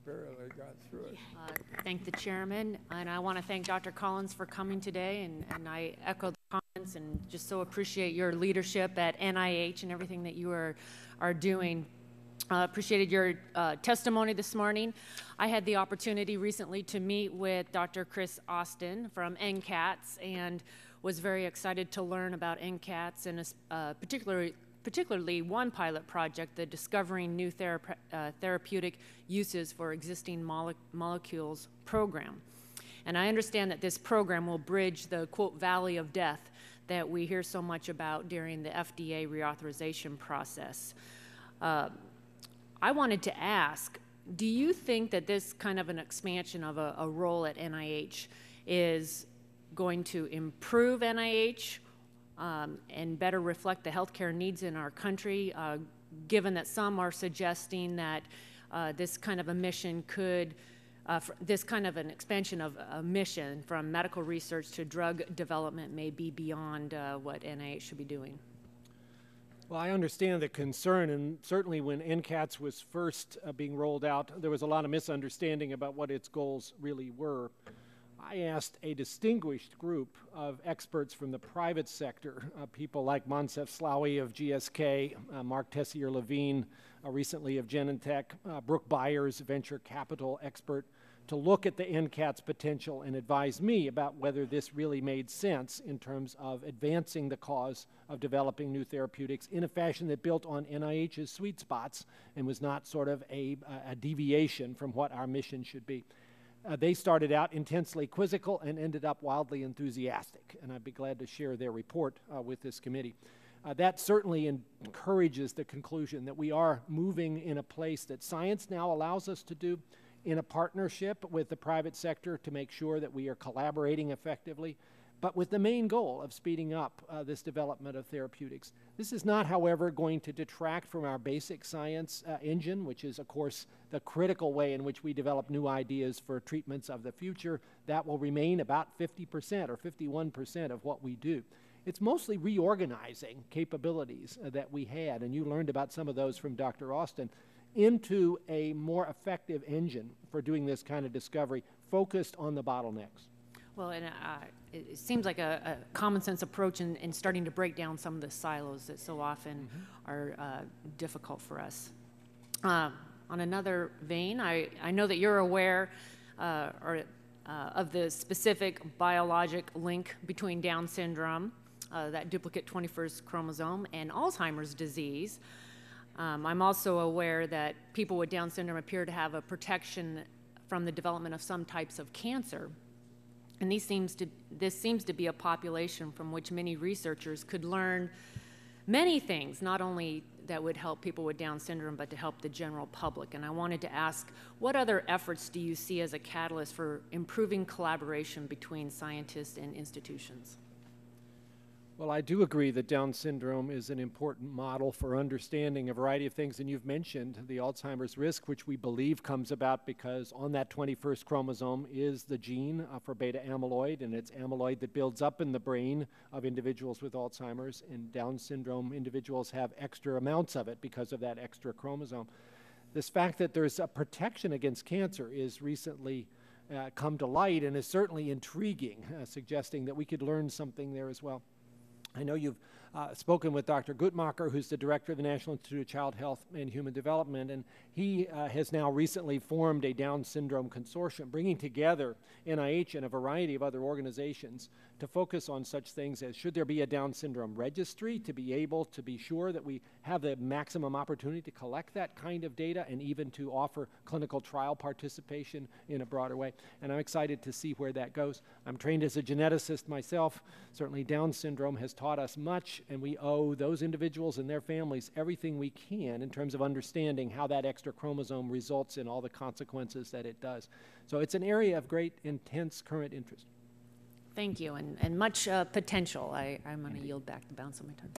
barely got through it. Thank the chairman, and I want to thank Dr. Collins for coming today, and I echo the comments and just so appreciate your leadership at NIH and everything that you are doing. Appreciated your testimony this morning. I had the opportunity recently to meet with Dr. Chris Austin from NCATS and was very excited to learn about NCATS and particularly one pilot project, the Discovering New Therapeutic Uses for Existing Molecules program. And I understand that this program will bridge the, quote, valley of death that we hear so much about during the FDA reauthorization process. I wanted to ask, do you think that this kind of an expansion of a role at NIH is going to improve NIH and better reflect the healthcare needs in our country, given that some are suggesting that this kind of a mission could, this kind of an expansion of a mission from medical research to drug development may be beyond what NIH should be doing? Well, I understand the concern, and certainly when NCATS was first being rolled out, there was a lot of misunderstanding about what its goals really were. I asked a distinguished group of experts from the private sector, people like Moncef Slaoui of GSK, Mark Tessier-Levine, recently of Genentech, Brooke Byers, venture capital expert, to look at the NCATS potential and advise me about whether this really made sense in terms of advancing the cause of developing new therapeutics in a fashion that built on NIH's sweet spots and was not sort of a deviation from what our mission should be. They started out intensely quizzical and ended up wildly enthusiastic, and I'd be glad to share their report with this committee. That certainly encourages the conclusion that we are moving in a place that science now allows us to do in a partnership with the private sector to make sure that we are collaborating effectively, but with the main goal of speeding up this development of therapeutics. This is not, however, going to detract from our basic science engine, which is, of course, the critical way in which we develop new ideas for treatments of the future. That will remain about 50% or 51% of what we do. It's mostly reorganizing capabilities that we had, and you learned about some of those from Dr. Austin, into a more effective engine for doing this kind of discovery focused on the bottlenecks. Well, and it seems like a common sense approach in starting to break down some of the silos that so often are difficult for us. On another vein, I know that you're aware of the specific biologic link between Down syndrome, that duplicate 21st chromosome, and Alzheimer's disease. I'm also aware that people with Down syndrome appear to have a protection from the development of some types of cancer. And this seems to be a population from which many researchers could learn many things, not only that would help people with Down syndrome, but to help the general public. And I wanted to ask, what other efforts do you see as a catalyst for improving collaboration between scientists and institutions? Well, I do agree that Down syndrome is an important model for understanding a variety of things, and you've mentioned the Alzheimer's risk, which we believe comes about because on that 21st chromosome is the gene for beta amyloid, and it's amyloid that builds up in the brain of individuals with Alzheimer's, and Down syndrome individuals have extra amounts of it because of that extra chromosome. This fact that there's a protection against cancer is recently come to light and is certainly intriguing, suggesting that we could learn something there as well. I know you've spoken with Dr. Guttmacher, who's the director of the National Institute of Child Health and Human Development, and he has now recently formed a Down syndrome consortium, bringing together NIH and a variety of other organizations to focus on such things as, should there be a Down syndrome registry to be able to be sure that we have the maximum opportunity to collect that kind of data and even to offer clinical trial participation in a broader way. And I'm excited to see where that goes. I'm trained as a geneticist myself. Certainly Down syndrome has taught us much, and we owe those individuals and their families everything we can in terms of understanding how that extra chromosome results in all the consequences that it does. So it's an area of great, intense current interest. Thank you, and much potential. I'm going to yield back the balance of my time.